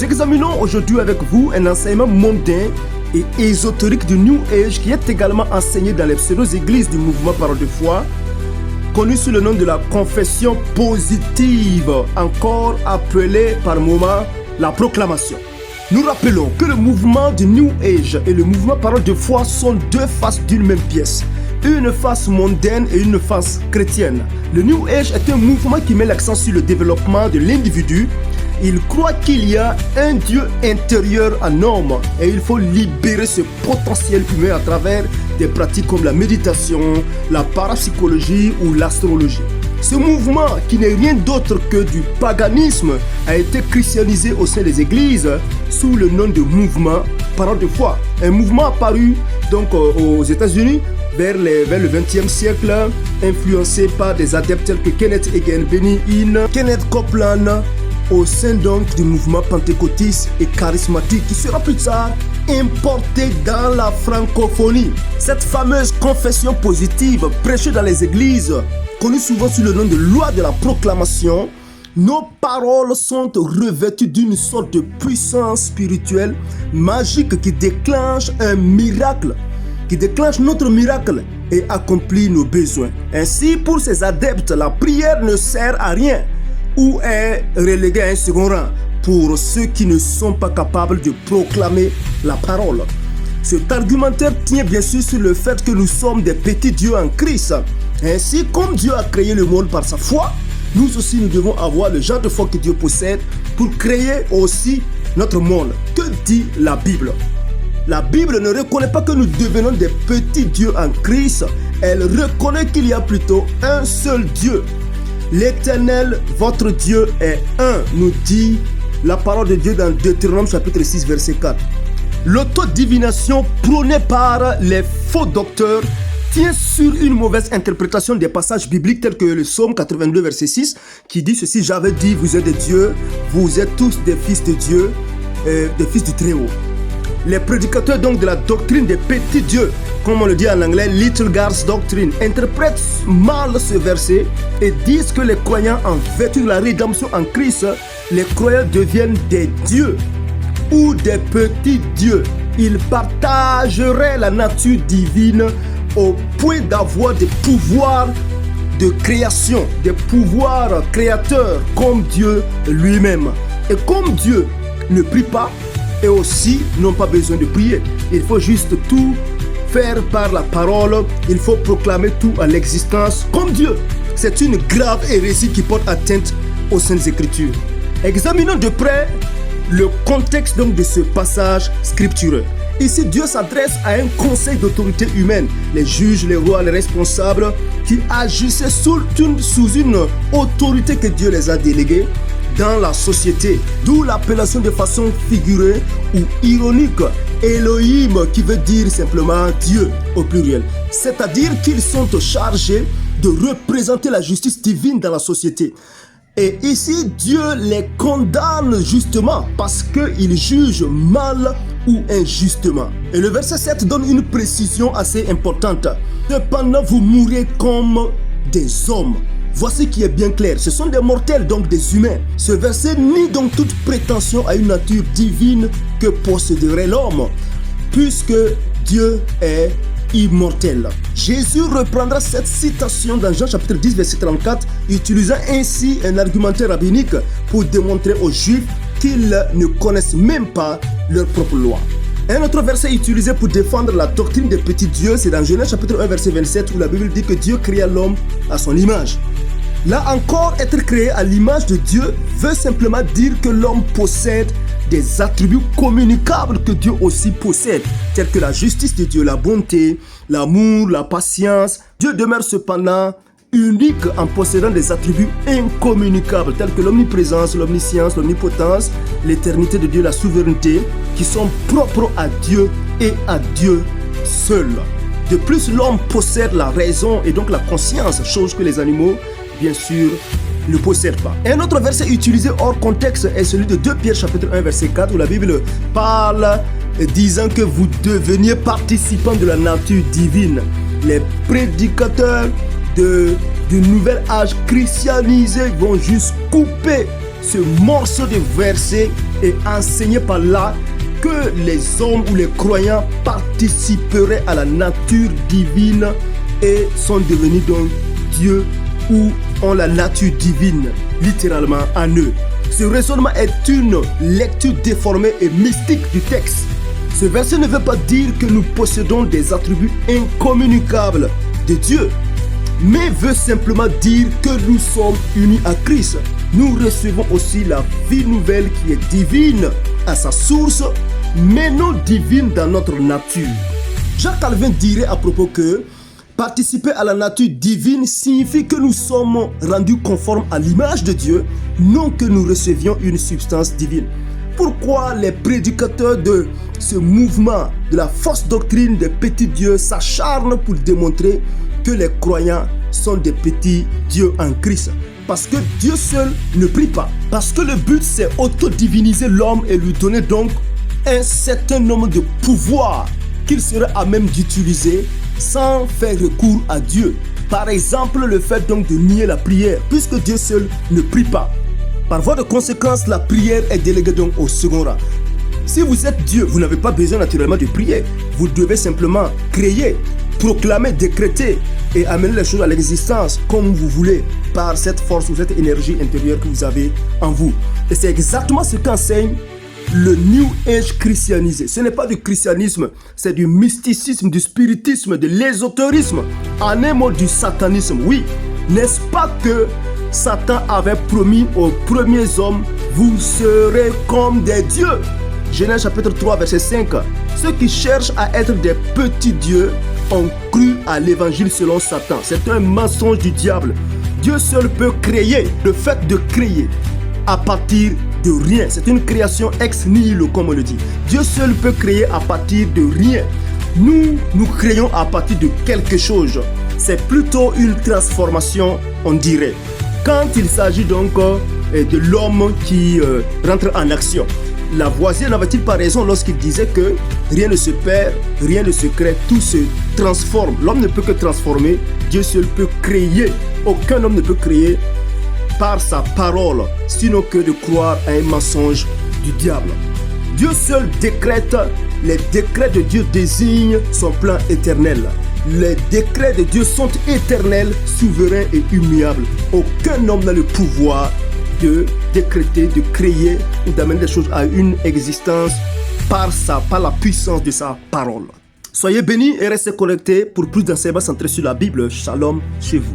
Nous examinons aujourd'hui avec vous un enseignement mondain et ésotérique du New Age qui est également enseigné dans les pseudo-églises du mouvement Parole de foi, connu sous le nom de la confession positive, encore appelée par moments la proclamation. Nous rappelons que le mouvement du New Age et le mouvement Parole de foi sont deux faces d'une même pièce. Une face mondaine et une face chrétienne. Le New Age est un mouvement qui met l'accent sur le développement de l'individu. Il croit qu'il y a un Dieu intérieur en homme et il faut libérer ce potentiel humain à travers des pratiques comme la méditation, la parapsychologie ou l'astrologie. Ce mouvement, qui n'est rien d'autre que du paganisme, a été christianisé au sein des églises sous le nom de mouvement Parole de foi. Un mouvement apparu donc aux États-Unis vers le XXe siècle, influencé par des adeptes tels que Kenneth Hagin, Benny Hinn, Kenneth Copeland, au sein donc du mouvement pentecôtiste et charismatique qui sera plus tard importé dans la francophonie. Cette fameuse confession positive prêchée dans les églises, connue souvent sous le nom de loi de la proclamation, nos paroles sont revêtues d'une sorte de puissance spirituelle magique qui déclenche un miracle, qui déclenche notre miracle et accomplit nos besoins. Ainsi, pour ces adeptes, la prière ne sert à rien ou est reléguée à un second rang pour ceux qui ne sont pas capables de proclamer la parole. Cet argumentaire tient bien sûr sur le fait que nous sommes des petits dieux en Christ. Ainsi, comme Dieu a créé le monde par sa foi, nous aussi nous devons avoir le genre de foi que Dieu possède pour créer aussi notre monde. Que dit la Bible ? La Bible ne reconnaît pas que nous devenons des petits dieux en Christ. Elle reconnaît qu'il y a plutôt un seul Dieu. L'Éternel, votre Dieu, est un, nous dit la parole de Dieu dans Deutéronome chapitre 6, verset 4. L'autodivination prônée par les faux docteurs tient sur une mauvaise interprétation des passages bibliques tels que le psaume 82, verset 6, qui dit ceci: j'avais dit, vous êtes des dieux, vous êtes tous des fils de Dieu, des fils du Très-Haut. Les prédicateurs donc de la doctrine des petits dieux, comme on le dit en anglais, Little God's Doctrine, interprètent mal ce verset et disent que les croyants en vertu de la rédemption en Christ, les croyants deviennent des dieux ou des petits dieux. Ils partageraient la nature divine au point d'avoir des pouvoirs de création, des pouvoirs créateurs comme Dieu lui-même. Et comme Dieu ne prie pas, et aussi n'ont pas besoin de prier. Il faut juste tout faire par la parole. Il faut proclamer tout à l'existence comme Dieu. C'est une grave hérésie qui porte atteinte aux Saintes Écritures. Examinons de près le contexte donc de ce passage scriptureux. Ici, Dieu s'adresse à un conseil d'autorité humaine, les juges, les rois, les responsables, qui agissaient sous une autorité que Dieu les a déléguée dans la société, d'où l'appellation de façon figurée ou ironique Elohim, qui veut dire simplement Dieu au pluriel. C'est-à-dire qu'ils sont chargés de représenter la justice divine dans la société. Et ici, Dieu les condamne justement parce qu'ils jugent mal ou injustement. Et le verset 7 donne une précision assez importante. Cependant, vous mourrez comme des hommes. Voici qui est bien clair, ce sont des mortels, donc des humains. Ce verset nie donc toute prétention à une nature divine que posséderait l'homme, puisque Dieu est immortel. Jésus reprendra cette citation dans Jean chapitre 10, verset 34, utilisant ainsi un argumentaire rabbinique pour démontrer aux Juifs qu'ils ne connaissent même pas leur propre loi. Un autre verset utilisé pour défendre la doctrine des petits dieux, c'est dans Genèse chapitre 1, verset 27, où la Bible dit que Dieu créa l'homme à son image. Là encore, être créé à l'image de Dieu veut simplement dire que l'homme possède des attributs communicables que Dieu aussi possède, tels que la justice de Dieu, la bonté, l'amour, la patience. Dieu demeure cependant unique en possédant des attributs incommunicables, tels que l'omniprésence, l'omniscience, l'omnipotence, l'éternité de Dieu, la souveraineté, qui sont propres à Dieu et à Dieu seul. De plus, l'homme possède la raison et donc la conscience, chose que les animaux, bien sûr, ne possèdent pas. Un autre verset utilisé hors contexte est celui de 2 Pierre chapitre 1 verset 4 où la Bible parle disant que vous deveniez participants de la nature divine. Les prédicateurs du nouvel âge christianisé vont juste couper ce morceau de verset et enseigné par là que les hommes ou les croyants participeraient à la nature divine et sont devenus donc Dieu ou ont la nature divine littéralement en eux. Ce raisonnement est une lecture déformée et mystique du texte. Ce verset ne veut pas dire que nous possédons des attributs incommunicables de Dieu, mais veut simplement dire que nous sommes unis à Christ. Nous recevons aussi la vie nouvelle qui est divine à sa source, mais non divine dans notre nature. Jacques Calvin dirait à propos que participer à la nature divine signifie que nous sommes rendus conformes à l'image de Dieu, non que nous recevions une substance divine. Pourquoi les prédicateurs de ce mouvement de la fausse doctrine des petits dieux s'acharnent pour démontrer que les croyants sont des petits dieux en Christ? Parce que Dieu seul ne prie pas. Parce que le but c'est auto-diviniser l'homme et lui donner donc un certain nombre de pouvoirs qu'il serait à même d'utiliser sans faire recours à Dieu. Par exemple, le fait donc de nier la prière, puisque Dieu seul ne prie pas. Par voie de conséquence, la prière est déléguée donc au second rang. Si vous êtes Dieu, vous n'avez pas besoin naturellement de prier. Vous devez simplement créer, proclamer, décréter et amener les choses à l'existence comme vous voulez par cette force ou cette énergie intérieure que vous avez en vous. Et c'est exactement ce qu'enseigne le New Age christianisé. Ce n'est pas du christianisme, c'est du mysticisme, du spiritisme, de l'ésotérisme. En un mot, du satanisme. Oui, n'est-ce pas que Satan avait promis aux premiers hommes, vous serez comme des dieux. Genèse chapitre 3, verset 5. Ceux qui cherchent à être des petits dieux ont cru à l'évangile selon Satan. C'est un mensonge du diable. Dieu seul peut créer. Le fait de créer à partir de rien, c'est une création ex nihilo comme on le dit. Dieu seul peut créer à partir de rien. Nous créons à partir de quelque chose. C'est plutôt une transformation, on dirait. Quand il s'agit donc de l'homme qui rentre en action, Lavoisier n'avait-il pas raison lorsqu'il disait que rien ne se perd, rien ne se crée, tout se transforme. L'homme ne peut que transformer, Dieu seul peut créer. Aucun homme ne peut créer par sa parole, sinon que de croire à un mensonge du diable. Dieu seul décrète, les décrets de Dieu désignent son plan éternel. Les décrets de Dieu sont éternels, souverains et immuables. Aucun homme n'a le pouvoir de décréter, de créer ou d'amener des choses à une existence par la puissance de sa parole. Soyez bénis et restez connectés pour plus d'enseignements centrés sur la Bible. Shalom chez vous.